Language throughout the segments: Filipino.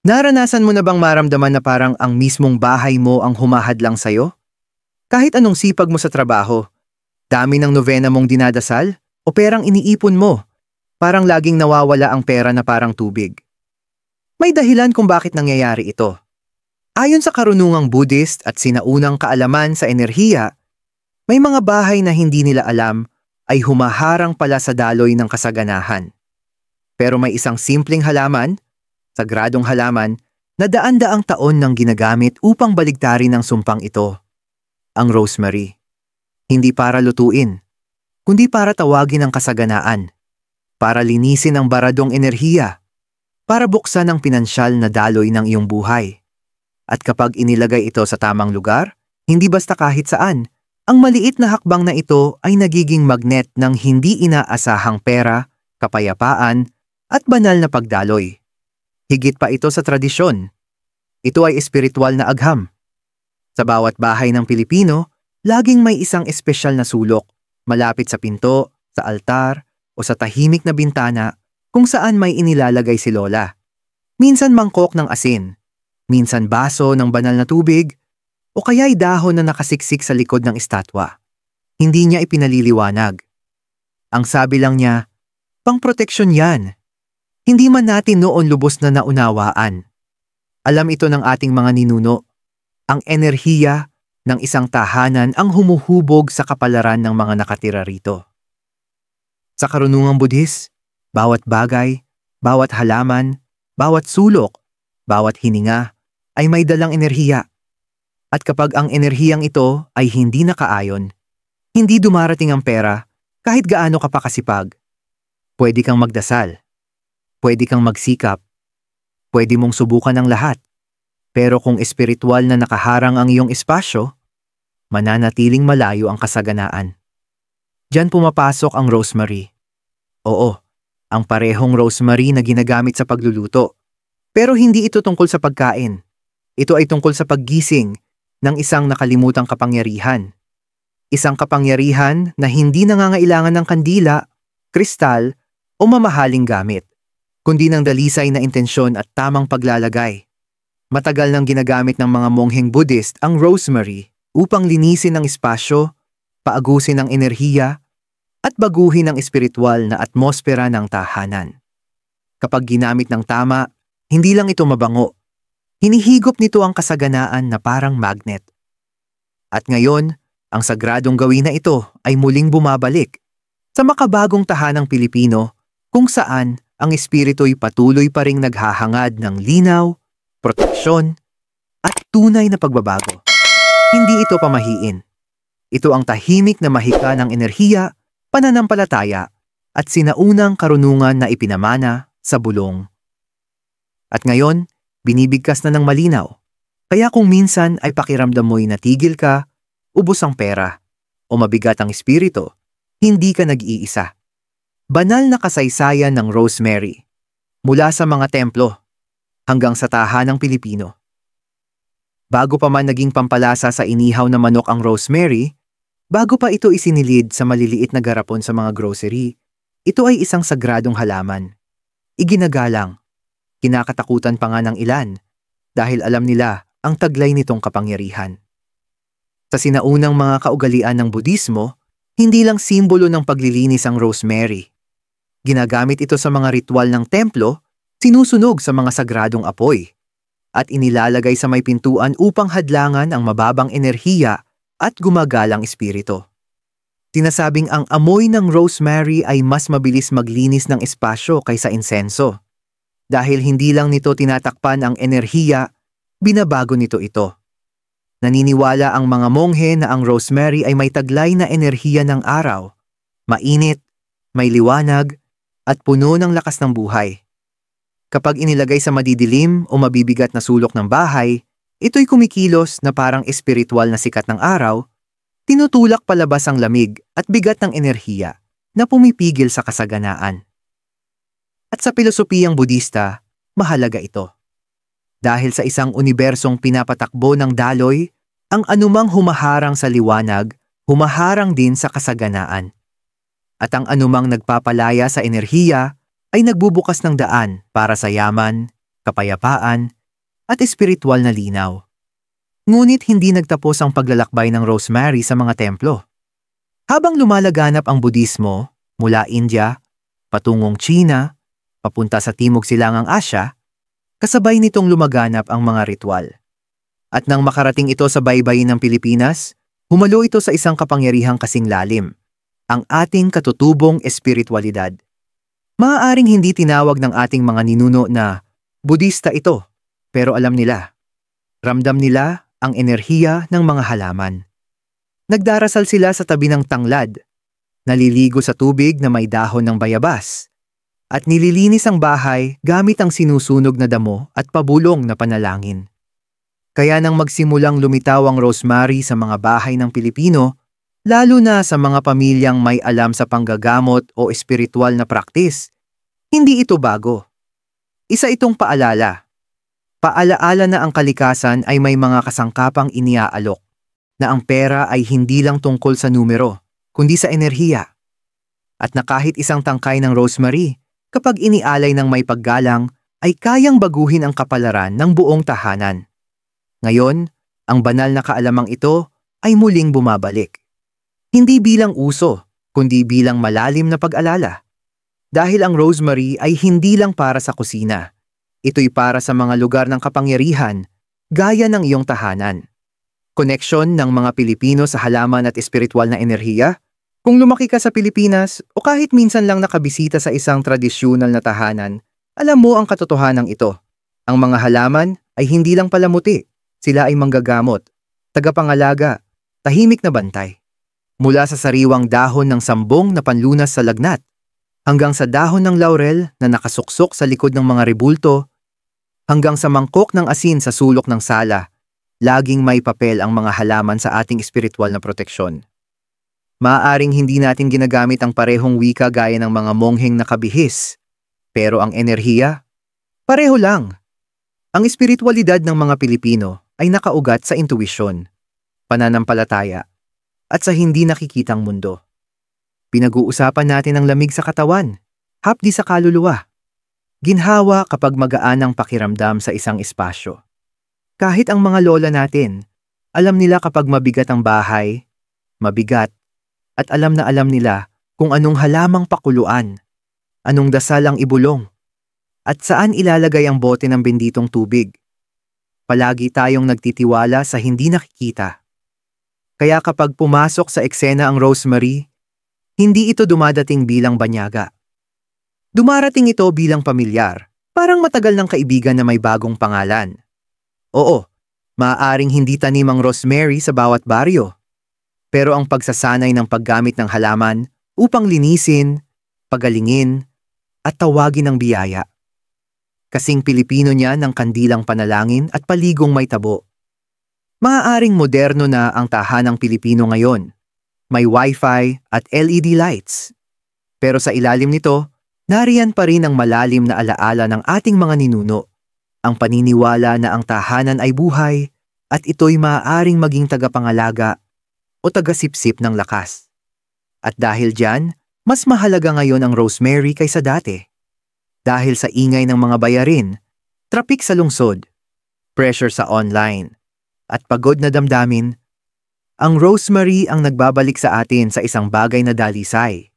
Naranasan mo na bang maramdaman na parang ang mismong bahay mo ang humahadlang sa'yo? Kahit anong sipag mo sa trabaho, dami ng novena mong dinadasal, o perang iniipon mo, parang laging nawawala ang pera na parang tubig. May dahilan kung bakit nangyayari ito. Ayon sa karunungang Buddhist at sinaunang kaalaman sa enerhiya, may mga bahay na hindi nila alam ay humaharang pala sa daloy ng kasaganahan. Pero may isang simpleng halaman, sagradong halaman, na daan-daang taon nang ginagamit upang baligtarin ang sumpang ito. Ang rosemary. Hindi para lutuin, kundi para tawagin ang kasaganaan, para linisin ang baradong enerhiya, para buksan ang pinansyal na daloy ng iyong buhay. At kapag inilagay ito sa tamang lugar, hindi basta kahit saan, ang maliit na hakbang na ito ay nagiging magnet ng hindi inaasahang pera, kapayapaan, at banal na pagdaloy. Higit pa ito sa tradisyon. Ito ay espiritual na agham. Sa bawat bahay ng Pilipino, laging may isang espesyal na sulok, malapit sa pinto, sa altar, o sa tahimik na bintana kung saan may inilalagay si Lola. Minsan mangkok ng asin, minsan baso ng banal na tubig, o kaya'y dahon na nakasiksik sa likod ng estatwa. Hindi niya ipinaliliwanag. Ang sabi lang niya, pangproteksyon yan. Hindi man natin noon lubos na naunawaan. Alam ito ng ating mga ninuno. Ang enerhiya ng isang tahanan ang humuhubog sa kapalaran ng mga nakatira rito. Sa karunungang Buddhist, bawat bagay, bawat halaman, bawat sulok, bawat hininga ay may dalang enerhiya. At kapag ang enerhiyang ito ay hindi nakaayon, hindi dumarating ang pera kahit gaano ka pa kasipag. Pwede kang magdasal, pwede kang magsikap, pwede mong subukan ang lahat. Pero kung espiritual na nakaharang ang iyong espasyo, mananatiling malayo ang kasaganaan. Diyan pumapasok ang rosemary. Oo, ang parehong rosemary na ginagamit sa pagluluto. Pero hindi ito tungkol sa pagkain. Ito ay tungkol sa paggising ng isang nakalimutang kapangyarihan. Isang kapangyarihan na hindi nangangailangan ng kandila, kristal, o mamahaling gamit, kundi ng dalisay na intensyon at tamang paglalagay. Matagal nang ginagamit ng mga mongheng Buddhist ang rosemary upang linisin ang espasyo, paagusin ang enerhiya, at baguhin ang espiritual na atmosfera ng tahanan. Kapag ginamit ng tama, hindi lang ito mabango. Hinihigop nito ang kasaganaan na parang magnet. At ngayon, ang sagradong gawin na ito ay muling bumabalik sa makabagong tahanang Pilipino kung saan ang espiritu'y patuloy pa ring naghahangad ng linaw, proteksyon, at tunay na pagbabago. Hindi ito pamahiin. Ito ang tahimik na mahika ng enerhiya, pananampalataya, at sinaunang karunungan na ipinamana sa bulong. At ngayon, binibigkas na ng malinaw. Kaya kung minsan ay pakiramdam mo'y natigil ka, ubos ang pera, o mabigat ang espiritu, hindi ka nag-iisa. Banal na kasaysayan ng rosemary, mula sa mga templo, hanggang sa tahanang Pilipino. Bago pa man naging pampalasa sa inihaw na manok ang rosemary, bago pa ito isinilid sa maliliit na garapon sa mga grocery, ito ay isang sagradong halaman. Iginagalang, kinakatakutan pa nga ng ilan, dahil alam nila ang taglay nitong kapangyarihan. Sa sinaunang mga kaugalian ng Budismo, hindi lang simbolo ng paglilinis ang rosemary. Ginagamit ito sa mga ritual ng templo, sinusunog sa mga sagradong apoy, at inilalagay sa may pintuan upang hadlangan ang mababang enerhiya at gumagalang espiritu. Sinasabing ang amoy ng rosemary ay mas mabilis maglinis ng espasyo kaysa insenso. Dahil hindi lang nito tinatakpan ang enerhiya, binabago nito ito. Naniniwala ang mga monghe na ang rosemary ay may taglay na enerhiya ng araw, mainit, may liwanag, at puno ng lakas ng buhay. Kapag inilagay sa madidilim o mabibigat na sulok ng bahay, ito'y kumikilos na parang espiritual na sikat ng araw, tinutulak palabas ang lamig at bigat ng enerhiya na pumipigil sa kasaganaan. At sa pilosopiyang Budista, mahalaga ito. Dahil sa isang unibersong pinapatakbo ng daloy, ang anumang humaharang sa liwanag, humaharang din sa kasaganaan. At ang anumang nagpapalaya sa enerhiya, ay nagbubukas ng daan para sa yaman, kapayapaan, at espiritual na linaw. Ngunit hindi nagtapos ang paglalakbay ng Rosemary sa mga templo. Habang lumalaganap ang Budismo mula India, patungong China, papunta sa Timog Silangang Asya, kasabay nitong lumaganap ang mga ritual. At nang makarating ito sa baybayin ng Pilipinas, humalo ito sa isang kapangyarihang kasing lalim, ang ating katutubong espiritualidad. Maaaring hindi tinawag ng ating mga ninuno na Budista ito, pero alam nila. Ramdam nila ang enerhiya ng mga halaman. Nagdarasal sila sa tabi ng tanglad, naliligo sa tubig na may dahon ng bayabas, at nililinis ang bahay gamit ang sinusunog na damo at pabulong na panalangin. Kaya nang magsimulang lumitaw ang rosemary sa mga bahay ng Pilipino, lalo na sa mga pamilyang may alam sa panggagamot o espiritual na praktis, hindi ito bago. Isa itong paalala. Paalaala na ang kalikasan ay may mga kasangkapang iniaalok, na ang pera ay hindi lang tungkol sa numero, kundi sa enerhiya. At na kahit isang tangkay ng rosemary, kapag inialay ng may paggalang, ay kayang baguhin ang kapalaran ng buong tahanan. Ngayon, ang banal na kaalamang ito ay muling bumabalik. Hindi bilang uso, kundi bilang malalim na pag-alala. Dahil ang rosemary ay hindi lang para sa kusina. Ito'y para sa mga lugar ng kapangyarihan, gaya ng iyong tahanan. Koneksyon ng mga Pilipino sa halaman at espiritual na enerhiya? Kung lumaki ka sa Pilipinas o kahit minsan lang nakabisita sa isang tradisyonal na tahanan, alam mo ang katotohanan ito. Ang mga halaman ay hindi lang palamuti. Sila ay manggagamot, tagapangalaga, tahimik na bantay. Mula sa sariwang dahon ng sambong na panlunas sa lagnat, hanggang sa dahon ng laurel na nakasuksok sa likod ng mga rebulto, hanggang sa mangkok ng asin sa sulok ng sala, laging may papel ang mga halaman sa ating espiritual na proteksyon. Maaaring hindi natin ginagamit ang parehong wika gaya ng mga mongheng nakabihis, pero ang enerhiya, pareho lang. Ang espiritualidad ng mga Pilipino ay nakaugat sa intuwisyon, pananampalataya, at sa hindi nakikitang mundo. Pinag-uusapan natin ang lamig sa katawan, hapdi sa kaluluwa. Ginhawa kapag magaan ang pakiramdam sa isang espasyo. Kahit ang mga lola natin, alam nila kapag mabigat ang bahay, mabigat, at alam na alam nila kung anong halamang pakuluan, anong dasal ang ibulong, at saan ilalagay ang bote ng benditong tubig. Palagi tayong nagtitiwala sa hindi nakikita. Kaya kapag pumasok sa eksena ang rosemary, hindi ito dumadating bilang banyaga. Dumarating ito bilang pamilyar, parang matagal ng kaibigan na may bagong pangalan. Oo, maaaring hindi tanim ang rosemary sa bawat baryo. Pero ang pagsasanay ng paggamit ng halaman upang linisin, pagalingin, at tawagin ng biyaya. Kasing Pilipino niya ng kandilang panalangin at paligong may tabo. Maaaring moderno na ang tahanang Pilipino ngayon. May Wi-Fi at LED lights. Pero sa ilalim nito, nariyan pa rin ang malalim na alaala ng ating mga ninuno. Ang paniniwala na ang tahanan ay buhay at ito'y maaaring maging tagapangalaga o tagasipsip ng lakas. At dahil dyan, mas mahalaga ngayon ang rosemary kaysa dati. Dahil sa ingay ng mga bayarin, trapik sa lungsod, pressure sa online, at pagod na damdamin, ang rosemary ang nagbabalik sa atin sa isang bagay na dalisay.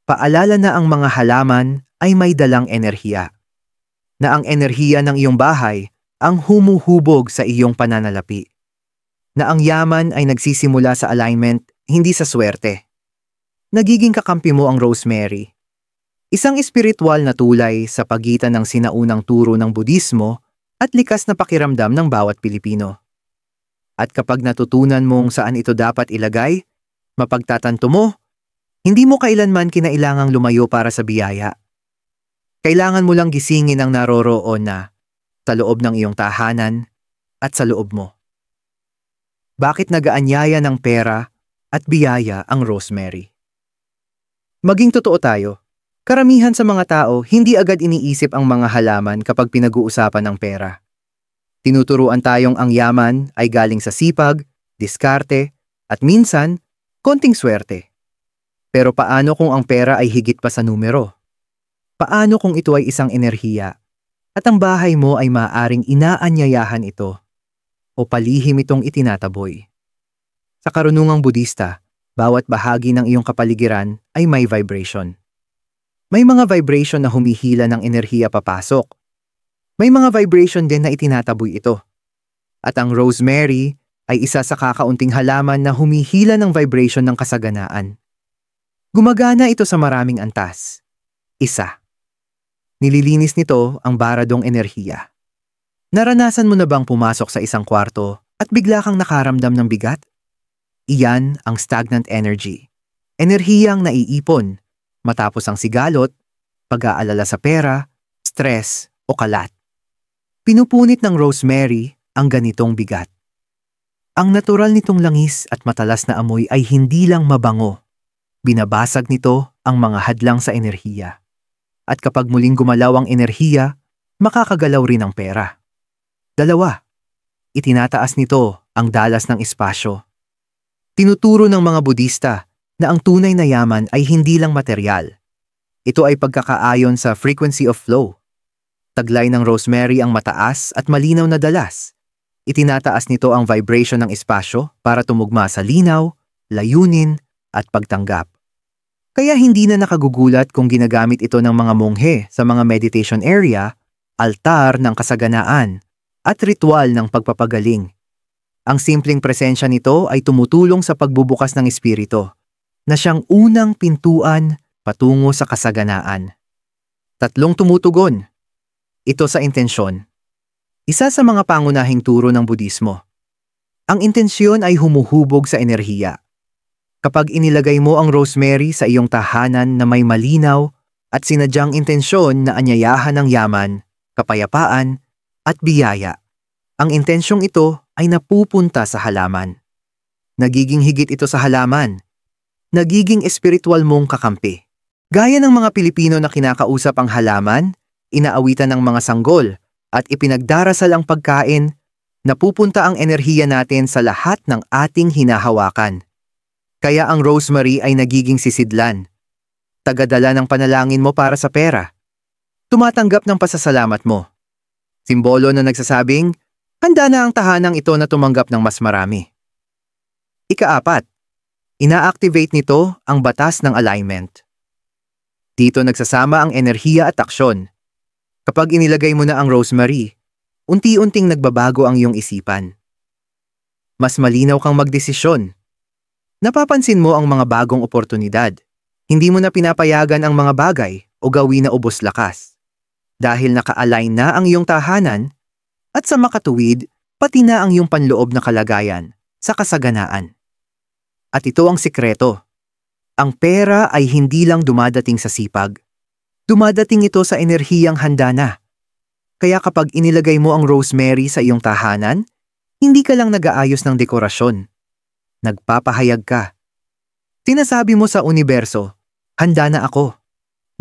Paalala na ang mga halaman ay may dalang enerhiya. Na ang enerhiya ng iyong bahay ang humuhubog sa iyong pananalapi. Na ang yaman ay nagsisimula sa alignment, hindi sa swerte. Nagiging kakampi mo ang rosemary. Isang espiritual na tulay sa pagitan ng sinaunang turo ng Budismo at likas na pakiramdam ng bawat Pilipino. At kapag natutunan mong saan ito dapat ilagay, mapagtatanto mo, hindi mo kailanman kinailangang lumayo para sa biyaya. Kailangan mo lang gisingin ang naroroon na sa loob ng iyong tahanan at sa loob mo. Bakit nagaanyaya ng pera at biyaya ang rosemary? Maging totoo tayo, karamihan sa mga tao hindi agad iniisip ang mga halaman kapag pinag-uusapan ng pera. Tinuturuan tayong ang yaman ay galing sa sipag, diskarte, at minsan, konting swerte. Pero paano kung ang pera ay higit pa sa numero? Paano kung ito ay isang enerhiya? At ang bahay mo ay maaaring inaanyayahan ito o palihim itong itinataboy. Sa karunungang Budista, bawat bahagi ng iyong kapaligiran ay may vibration. May mga vibration na humihila ng enerhiya papasok. May mga vibration din na itinataboy ito. At ang rosemary ay isa sa kakaunting halaman na humihila ng vibration ng kasaganaan. Gumagana ito sa maraming antas. Isa. Nililinis nito ang baradong enerhiya. Naranasan mo na bang pumasok sa isang kwarto at bigla kang nakaramdam ng bigat? Iyan ang stagnant energy. Enerhiyang naiipon matapos ang sigalot, pag-aalala sa pera, stress o kalat. Pinupunit ng rosemary ang ganitong bigat. Ang natural nitong langis at matalas na amoy ay hindi lang mabango. Binabasag nito ang mga hadlang sa enerhiya. At kapag muling gumalaw ang enerhiya, makakagalaw rin ang pera. 2. Itinataas nito ang dalas ng espasyo. Tinuturo ng mga Budista na ang tunay na yaman ay hindi lang material. Ito ay pagkakaayon sa frequency of flow. Taglay ng rosemary ang mataas at malinaw na dalas. Itinataas nito ang vibration ng espasyo para tumugma sa linaw, layunin, at pagtanggap. Kaya hindi na nakagugulat kung ginagamit ito ng mga monghe sa mga meditation area, altar ng kasaganaan, at ritual ng pagpapagaling. Ang simpleng presensya nito ay tumutulong sa pagbubukas ng espiritu, na siyang unang pintuan patungo sa kasaganaan. 3 tumutugon. Ito sa intensyon. Isa sa mga pangunahing turo ng Budismo. Ang intensyon ay humuhubog sa enerhiya. Kapag inilagay mo ang rosemary sa iyong tahanan na may malinaw at sinadyang intensyon na anyayahan ng yaman, kapayapaan, at biyaya, ang intensyong ito ay napupunta sa halaman. Nagiging higit ito sa halaman. Nagiging espiritual mong kakampi. Gaya ng mga Pilipino na kinakausap ang halaman, inaawitan ng mga sanggol, at ipinagdarasal ang pagkain, napupunta ang enerhiya natin sa lahat ng ating hinahawakan. Kaya ang rosemary ay nagiging sisidlan. Tagadala ng panalangin mo para sa pera. Tumatanggap ng pasasalamat mo. Simbolo na nagsasabing, handa na ang tahanang ito na tumanggap ng mas marami. 4. Ina-activate nito ang batas ng alignment. Dito nagsasama ang enerhiya at aksyon. Kapag inilagay mo na ang rosemary, unti-unting nagbabago ang iyong isipan. Mas malinaw kang magdesisyon. Napapansin mo ang mga bagong oportunidad. Hindi mo na pinapayagan ang mga bagay o gawin na ubos lakas. Dahil naka-align na ang iyong tahanan at sa makatuwid, pati na ang iyong panloob na kalagayan sa kasaganaan. At ito ang sikreto. Ang pera ay hindi lang dumadating sa sipag. Dumadating ito sa enerhiyang handa na. Kaya kapag inilagay mo ang rosemary sa iyong tahanan, hindi ka lang nag-aayos ng dekorasyon. Nagpapahayag ka. Sinasabi mo sa universo, handa na ako.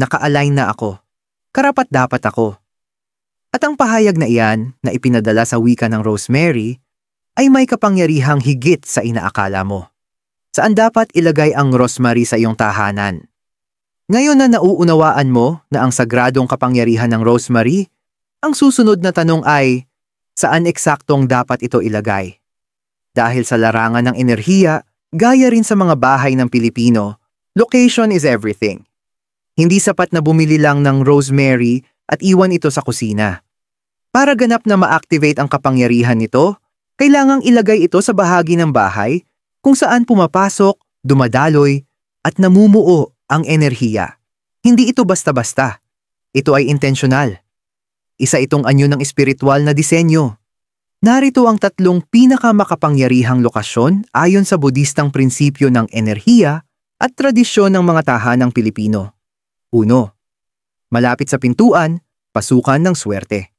Naka-align na ako. Karapat-dapat ako. At ang pahayag na iyan na ipinadala sa wika ng rosemary ay may kapangyarihang higit sa inaakala mo. Saan dapat ilagay ang rosemary sa iyong tahanan? Ngayon na nauunawaan mo na ang sagradong kapangyarihan ng rosemary, ang susunod na tanong ay, saan eksaktong dapat ito ilagay? Dahil sa larangan ng enerhiya, gaya rin sa mga bahay ng Pilipino, location is everything. Hindi sapat na bumili lang ng rosemary at iwan ito sa kusina. Para ganap na ma-activate ang kapangyarihan nito, kailangang ilagay ito sa bahagi ng bahay kung saan pumapasok, dumadaloy, at namumuo ang enerhiya. Hindi ito basta-basta. Ito ay intensyonal. Isa itong anyo ng espiritual na disenyo. Narito ang 3 pinakamakapangyarihang lokasyon ayon sa Budistang prinsipyo ng enerhiya at tradisyon ng mga tahanang Pilipino. 1. Malapit sa pintuan, pasukan ng swerte.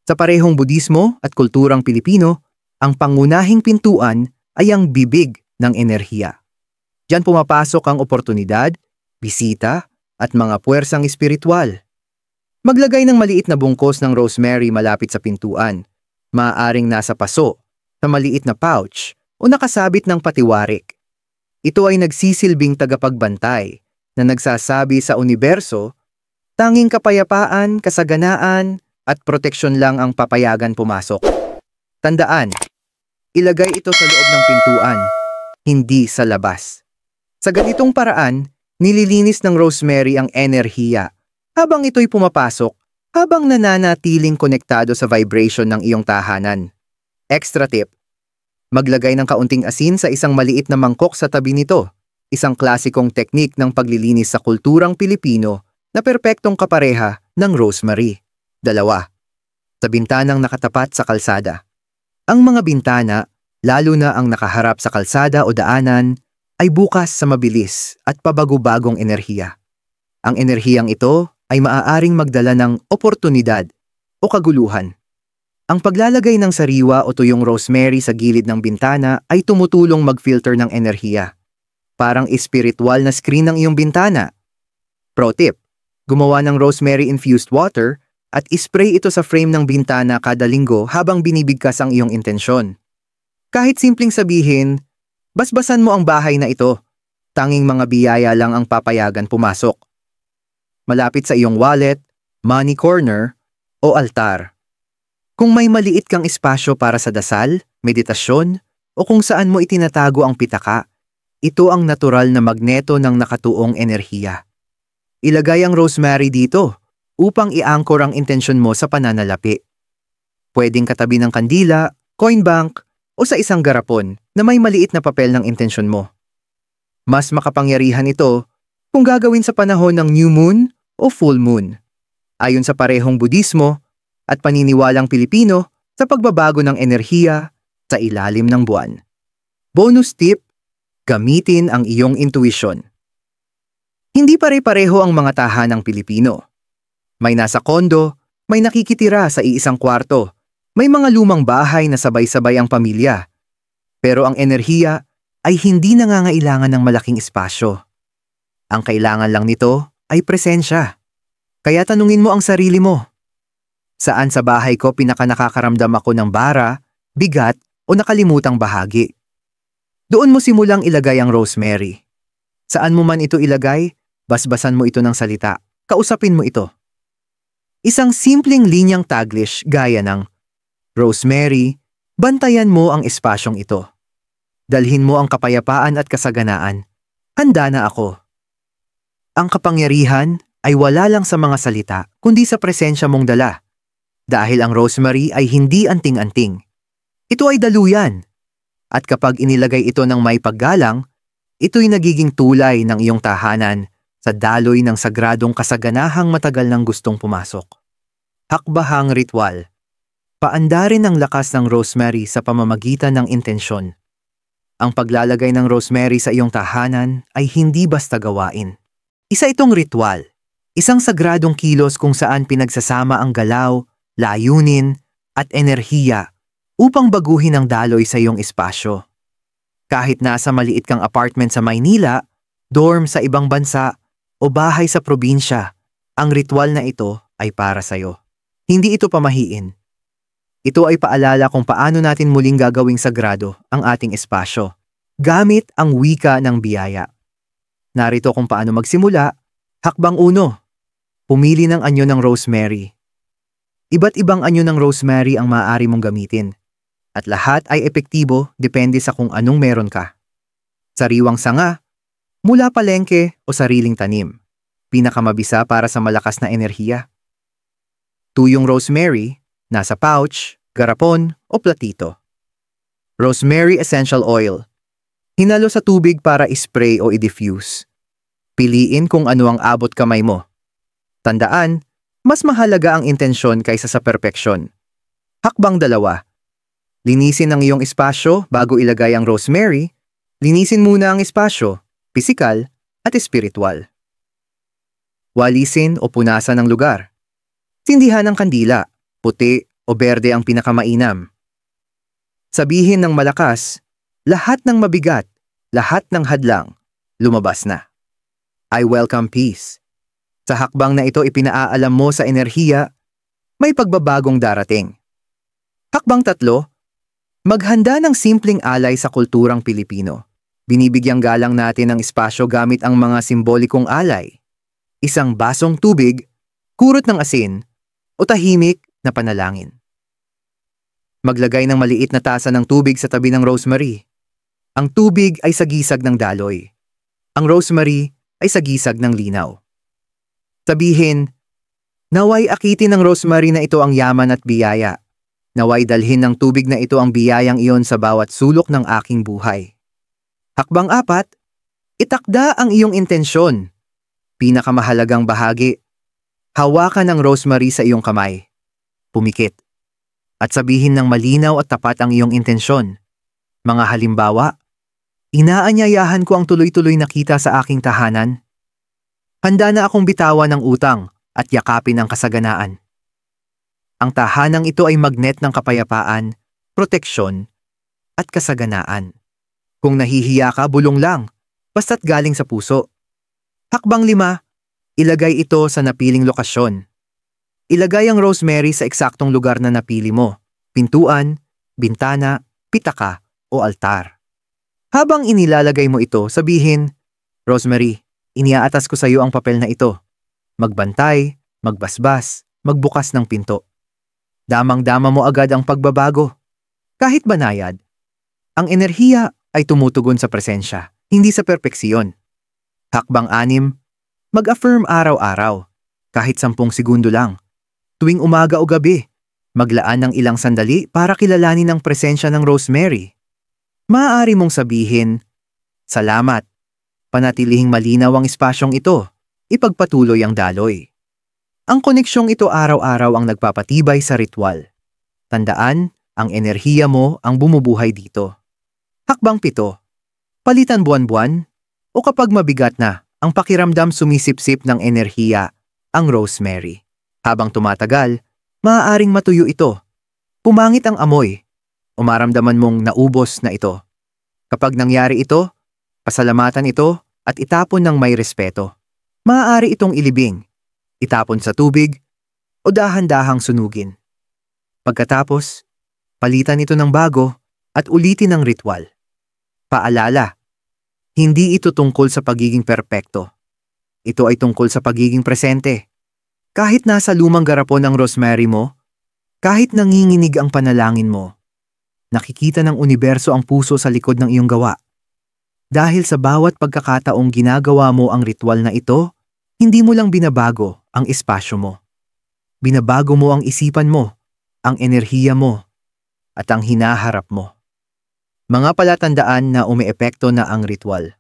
Sa parehong Budismo at kulturang Pilipino, ang pangunahing pintuan ay ang bibig ng enerhiya. Diyan pumapasok ang oportunidad, bisita, at mga puwersang espiritual. Maglagay ng maliit na bungkos ng rosemary malapit sa pintuan. Maaaring nasa paso, sa maliit na pouch, o nakasabit ng patiwarik. Ito ay nagsisilbing tagapagbantay na nagsasabi sa universo, Tanging kapayapaan, kasaganaan, at proteksyon lang ang papayagan pumasok. Tandaan, ilagay ito sa loob ng pintuan, hindi sa labas. Sa ganitong paraan, nililinis ng rosemary ang enerhiya habang ito'y pumapasok, habang nananatiling konektado sa vibration ng iyong tahanan. Extra tip, maglagay ng kaunting asin sa isang maliit na mangkok sa tabi nito, isang klasikong teknik ng paglilinis sa kulturang Pilipino na perpektong kapareha ng rosemary. 2. Sa bintanang nakatapat sa kalsada. Ang mga bintana, lalo na ang nakaharap sa kalsada o daanan, ay bukas sa mabilis at pabago-bagong enerhiya. Ang enerhiyang ito ay maaaring magdala ng oportunidad o kaguluhan. Ang paglalagay ng sariwa o tuyong rosemary sa gilid ng bintana ay tumutulong mag-filter ng enerhiya. Parang espiritual na screen ng iyong bintana. Pro tip, gumawa ng rosemary-infused water at ispray ito sa frame ng bintana kada linggo habang binibigkas ang iyong intensyon. Kahit simpleng sabihin, basbasan mo ang bahay na ito, tanging mga biyaya lang ang papayagan pumasok. Malapit sa iyong wallet, money corner, o altar. Kung may maliit kang espasyo para sa dasal, meditasyon, o kung saan mo itinatago ang pitaka, ito ang natural na magneto ng nakatuong enerhiya. Ilagay ang rosemary dito upang i-anchor ang intensyon mo sa pananalapi. Pwedeng katabi ng kandila, coin bank, o sa isang garapon na may maliit na papel ng intensyon mo. Mas makapangyarihan ito kung gagawin sa panahon ng new moon o full moon. Ayon sa parehong Budismo at paniniwalang Pilipino sa pagbabago ng enerhiya sa ilalim ng buwan. Bonus tip, gamitin ang iyong intuition. Hindi pare-pareho ang mga tahanang Pilipino. May nasa kondo, may nakikitira sa iisang kwarto, may mga lumang bahay na sabay-sabay ang pamilya. Pero ang enerhiya ay hindi nangangailangan ng malaking espasyo. Ang kailangan lang nito ay presensya. Kaya tanungin mo ang sarili mo. Saan sa bahay ko nakakaramdam ako ng bara, bigat o nakalimutang bahagi? Doon mo simulang ilagay ang rosemary. Saan mo man ito ilagay, basbasan mo ito ng salita. Kausapin mo ito. Isang simpleng linyang Taglish gaya ng, Rosemary, bantayan mo ang espasyong ito. Dalhin mo ang kapayapaan at kasaganaan. Handa na ako. Ang kapangyarihan ay wala lang sa mga salita, kundi sa presensya mong dala. Dahil ang rosemary ay hindi anting-anting. Ito ay daluyan. At kapag inilagay ito ng may paggalang, ito'y nagiging tulay ng iyong tahanan sa daloy ng sagradong kasaganahang matagal nang gustong pumasok. Hakbahang ritual. Paandarin ang lakas ng rosemary sa pamamagitan ng intensyon. Ang paglalagay ng rosemary sa iyong tahanan ay hindi basta gawain. Isa itong ritual, isang sagradong kilos kung saan pinagsasama ang galaw, layunin, at enerhiya upang baguhin ang daloy sa iyong espasyo. Kahit nasa maliit kang apartment sa Maynila, dorm sa ibang bansa, o bahay sa probinsya, ang ritual na ito ay para sa'yo. Hindi ito pamahiin. Ito ay paalala kung paano natin muling gagawing sagrado ang ating espasyo, gamit ang wika ng biyaya. Narito kung paano magsimula. Hakbang 1. Pumili ng anyo ng rosemary. Iba't ibang anyo ng rosemary ang maaari mong gamitin. At lahat ay epektibo depende sa kung anong meron ka. Sariwang sanga, mula palengke o sariling tanim. Pinakamabisa para sa malakas na enerhiya. Tuyong rosemary, nasa pouch, garapon o platito. Rosemary essential oil. Hinalo sa tubig para ispray o i-diffuse. Piliin kung ano ang abot kamay mo. Tandaan, mas mahalaga ang intensyon kaysa sa perpeksyon. Hakbang 2. Linisin ang iyong espasyo bago ilagay ang rosemary. Linisin muna ang espasyo, pisikal at espiritual. Walisin o punasan ang lugar. Tindihan ng kandila, puti o berde ang pinakamainam. Sabihin ng malakas, lahat ng mabigat, lahat ng hadlang, lumabas na. I welcome peace. Sa hakbang na ito ipinaalam mo sa enerhiya, may pagbabagong darating. Hakbang 3, maghanda ng simpleng alay sa kulturang Pilipino. Binibigyang galang natin ang espasyo gamit ang mga simbolikong alay. Isang basong tubig, kurot ng asin, o tahimik na panalangin. Maglagay ng maliit na tasa ng tubig sa tabi ng rosemary. Ang tubig ay sagisag ng daloy. Ang rosemary ay sagisag ng linaw. Sabihin, naway akitin ng rosemary na ito ang yaman at biyaya. Naway dalhin ng tubig na ito ang biyayang iyon sa bawat sulok ng aking buhay. Hakbang 4, itakda ang iyong intensyon. Pinakamahalagang bahagi, hawakan ng rosemary sa iyong kamay. Pumikit. At sabihin ng malinaw at tapat ang iyong intensyon. Mga halimbawa, inaanyayahan ko ang tuloy-tuloy na kita sa aking tahanan. Handa na akong bitawan ng utang at yakapin ang kasaganaan. Ang tahanang ito ay magnet ng kapayapaan, proteksyon, at kasaganaan. Kung nahihiya ka, bulong lang, basta't galing sa puso. Hakbang 5, ilagay ito sa napiling lokasyon. Ilagay ang rosemary sa eksaktong lugar na napili mo, pintuan, bintana, pitaka, o altar. Habang inilalagay mo ito, sabihin, Rosemary, iniaatas ko sa iyo ang papel na ito. Magbantay, magbasbas, magbukas ng pinto. Damang-dama mo agad ang pagbabago. Kahit banayad, ang enerhiya ay tumutugon sa presensya, hindi sa perpeksiyon. Hakbang 6, mag-affirm araw-araw, kahit 10 segundo lang. Tuwing umaga o gabi, maglaan ng ilang sandali para kilalanin ang presensya ng rosemary. Maaari mong sabihin, salamat, panatilihing malinaw ang espasyong ito, ipagpatuloy ang daloy. Ang koneksyong ito araw-araw ang nagpapatibay sa ritual. Tandaan, ang enerhiya mo ang bumubuhay dito. Hakbang 7, palitan buwan-buwan, o kapag mabigat na, ang pakiramdam sumisipsip ng enerhiya, ang rosemary. Habang tumatagal, maaaring matuyo ito. Pumangit ang amoy, o maramdaman mong naubos na ito. Kapag nangyari ito, pasalamatan ito at itapon ng may respeto. Maaari itong ilibing, itapon sa tubig, o dahan-dahang sunugin. Pagkatapos, palitan ito ng bago at ulitin ang ritual. Paalala, hindi ito tungkol sa pagiging perpekto. Ito ay tungkol sa pagiging presente. Kahit nasa lumang garapon ang rosemary mo, kahit nanginginig ang panalangin mo, nakikita ng universo ang puso sa likod ng iyong gawa. Dahil sa bawat pagkakataong ginagawa mo ang ritual na ito, hindi mo lang binabago ang espasyo mo. Binabago mo ang isipan mo, ang enerhiya mo, at ang hinaharap mo. Mga palatandaan na umeepekto na ang ritual.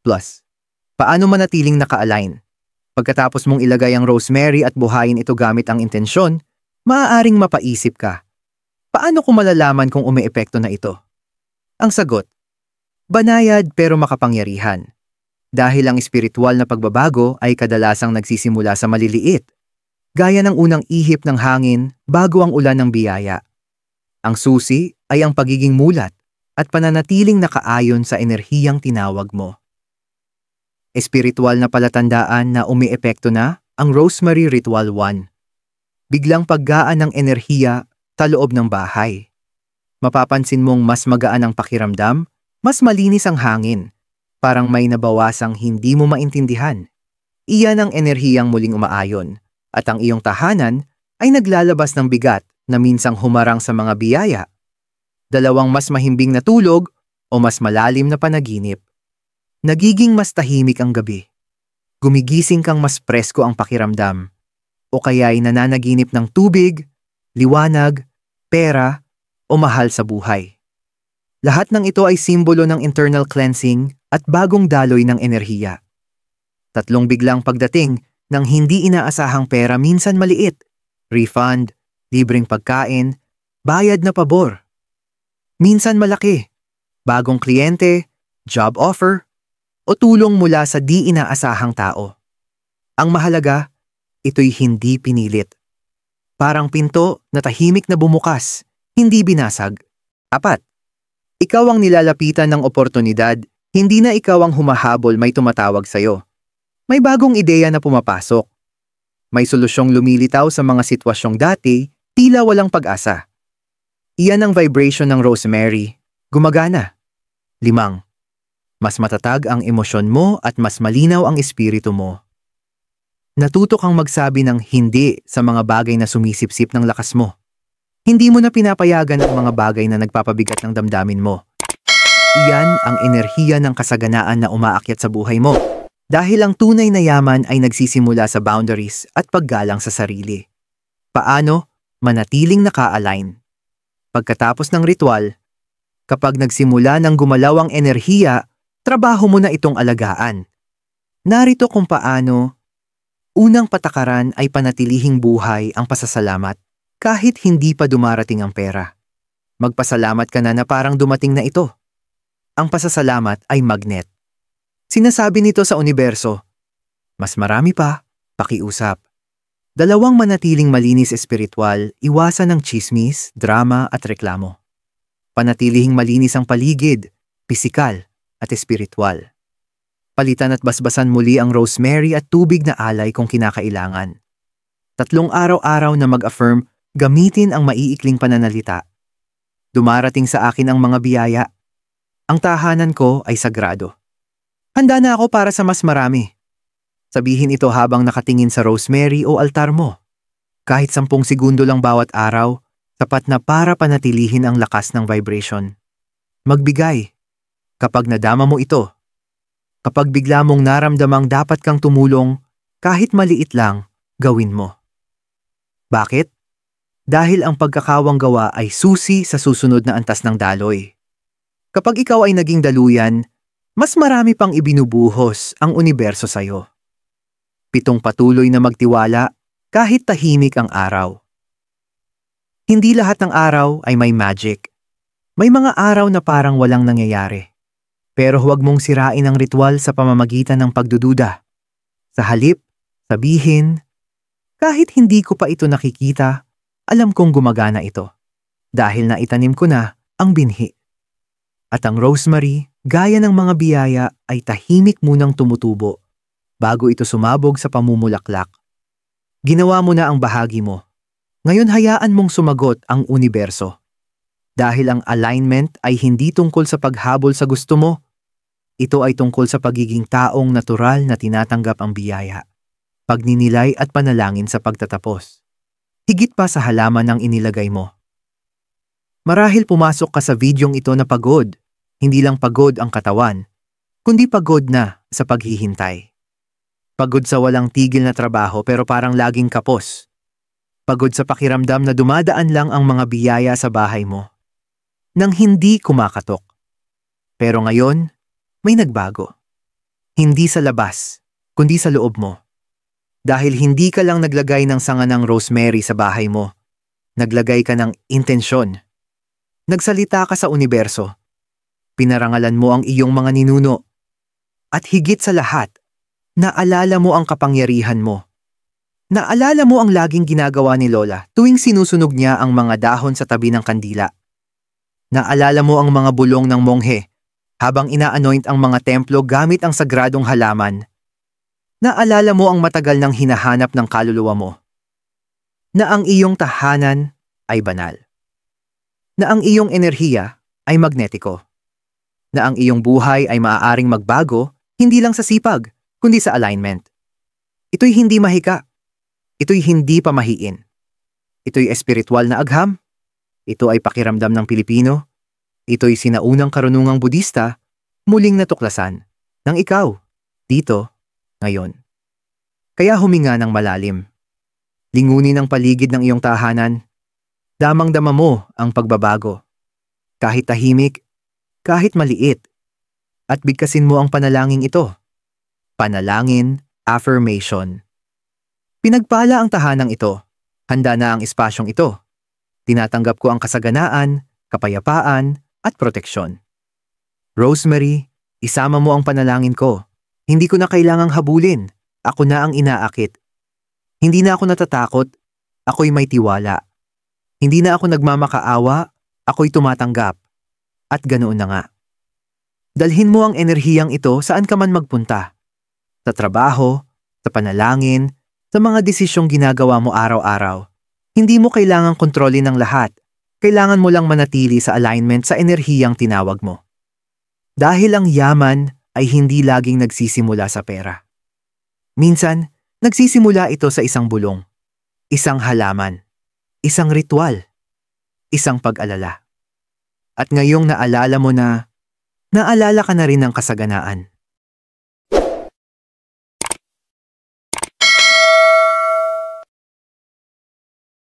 Plus, paano manatiling naka-align? Pagkatapos mong ilagay ang rosemary at buhayin ito gamit ang intensyon, maaaring mapaisip ka, paano ko malalaman kung umeepekto na ito? Ang sagot, banayad pero makapangyarihan. Dahil ang espiritual na pagbabago ay kadalasang nagsisimula sa maliliit, gaya ng unang ihip ng hangin bago ang ulan ng biyaya. Ang susi ay ang pagiging mulat at pananatiling nakaayon sa enerhiyang tinawag mo. Espiritual na palatandaan na umiepekto na ang Rosemary Ritual 1. Biglang paggaan ng enerhiya sa loob ng bahay. Mapapansin mong mas magaan ang pakiramdam, mas malinis ang hangin, parang may nabawasang hindi mo maintindihan. Iyan ang enerhiyang muling umaayon, at ang iyong tahanan ay naglalabas ng bigat na minsang humarang sa mga biyaya. Dalawang mas mahimbing na tulog o mas malalim na panaginip. Nagiging mas tahimik ang gabi. Gumigising kang mas presko ang pakiramdam. O kaya'y nananaginip ng tubig, liwanag, pera, o mahal sa buhay. Lahat ng ito ay simbolo ng internal cleansing at bagong daloy ng enerhiya. 3 biglang pagdating ng hindi inaasahang pera, minsan maliit, refund, libreng pagkain, bayad na pabor. Minsan malaki, bagong kliyente, job offer, o tulong mula sa di inaasahang tao. Ang mahalaga, ito'y hindi pinilit. Parang pinto na tahimik na bumukas, hindi binasag. 4. Ikaw ang nilalapitan ng oportunidad, hindi na ikaw ang humahabol, may tumatawag sa'yo. May bagong ideya na pumapasok. May solusyong lumilitaw sa mga sitwasyong dati, tila walang pag-asa. Iyan ang vibration ng rosemary. Gumagana. 5. Mas matatag ang emosyon mo at mas malinaw ang espiritu mo. Natuto kang magsabi ng hindi sa mga bagay na sumisipsip ng lakas mo. Hindi mo na pinapayagan ang mga bagay na nagpapabigat ng damdamin mo. Iyan ang enerhiya ng kasaganaan na umaakyat sa buhay mo. Dahil ang tunay na yaman ay nagsisimula sa boundaries at paggalang sa sarili. Paano? Manatiling naka-align. Pagkatapos ng ritual, kapag nagsimula ng gumalaw ang enerhiya, trabaho mo na itong alagaan. Narito kung paano. Unang patakaran ay panatilihing buhay ang pasasalamat kahit hindi pa dumarating ang pera. Magpasalamat ka na parang dumating na ito. Ang pasasalamat ay magnet. Sinasabi nito sa universo, mas marami pa, pakiusap. Dalawang manatiling malinis espiritual, iwasan ng chismis, drama at reklamo. Panatilihing malinis ang paligid, pisikal at espiritual. Palitan at basbasan muli ang rosemary at tubig na alay kung kinakailangan. 3 araw-araw na mag-affirm, gamitin ang maiikling pananalita. Dumarating sa akin ang mga biyaya. Ang tahanan ko ay sagrado. Handa na ako para sa mas marami. Sabihin ito habang nakatingin sa rosemary o altar mo. Kahit 10 segundo lang bawat araw, sapat na para panatilihin ang lakas ng vibration. Magbigay. Kapag nadama mo ito, kapag bigla mong naramdamang dapat kang tumulong, kahit maliit lang, gawin mo. Bakit? Dahil ang pagkakawang gawa ay susi sa susunod na antas ng daloy. Kapag ikaw ay naging daluyan, mas marami pang ibinubuhos ang universo sa'yo. 7 patuloy na magtiwala kahit tahimik ang araw. Hindi lahat ng araw ay may magic. May mga araw na parang walang nangyayari. Pero huwag mong sirain ang ritual sa pamamagitan ng pagdududa. Sa halip, sabihin, kahit hindi ko pa ito nakikita, alam kong gumagana ito. Dahil naitanim ko na ang binhi. At ang rosemary, gaya ng mga biyaya, ay tahimik munang tumutubo bago ito sumabog sa pamumulaklak. Ginawa mo na ang bahagi mo. Ngayon hayaan mong sumagot ang universo. Dahil ang alignment ay hindi tungkol sa paghabol sa gusto mo. Ito ay tungkol sa pagiging taong natural na tinatanggap ang biyaya, pagninilay at panalangin sa pagtatapos. Higit pa sa halaman ng inilagay mo. Marahil pumasok ka sa videong ito na pagod. Hindi lang pagod ang katawan, kundi pagod na sa paghihintay. Pagod sa walang tigil na trabaho pero parang laging kapos. Pagod sa pakiramdam na dumadaan lang ang mga biyaya sa bahay mo nang hindi kumakatok. Pero ngayon, may nagbago. Hindi sa labas, kundi sa loob mo. Dahil hindi ka lang naglagay ng sanga ng rosemary sa bahay mo, naglagay ka ng intensyon. Nagsalita ka sa universo. Pinarangalan mo ang iyong mga ninuno. At higit sa lahat, naalala mo ang kapangyarihan mo. Naalala mo ang laging ginagawa ni Lola tuwing sinusunog niya ang mga dahon sa tabi ng kandila. Naalala mo ang mga bulong ng monghe habang ina-anoint ang mga templo gamit ang sagradong halaman. Naalala mo ang matagal nang hinahanap ng kaluluwa mo. Na ang iyong tahanan ay banal. Na ang iyong enerhiya ay magnetiko. Na ang iyong buhay ay maaaring magbago hindi lang sa sipag, kundi sa alignment. Ito'y hindi mahika. Ito'y hindi pamahiin. Ito'y espiritual na agham. Ito ay pakiramdam ng Pilipino. Ito'y sinaunang karunungang Budista, muling natuklasan ng ikaw, dito, ngayon. Kaya huminga ng malalim. Lingunin ang paligid ng iyong tahanan. Damang-dama mo ang pagbabago. Kahit tahimik, kahit maliit. At bigkasin mo ang panalangin ito. Panalangin, affirmation. Pinagpala ang tahanang ito. Handa na ang espasyong ito. Tinatanggap ko ang kasaganaan, kapayapaan, at proteksyon. Rosemary, isama mo ang panalangin ko. Hindi ko na kailangang habulin. Ako na ang inaakit. Hindi na ako natatakot. Ako'y may tiwala. Hindi na ako nagmamakaawa. Ako'y tumatanggap. At ganoon na nga. Dalhin mo ang enerhiyang ito saan ka man magpunta. Sa trabaho, sa panalangin, sa mga desisyong ginagawa mo araw-araw. Hindi mo kailangang kontrolin ang lahat. Kailangan mo lang manatili sa alignment sa enerhiyang tinawag mo. Dahil ang yaman ay hindi laging nagsisimula sa pera. Minsan, Nagsisimula ito sa isang bulong, isang halaman, isang ritual, isang pag-alala. At ngayong naalala mo na, naalala ka na rin ng kasaganaan.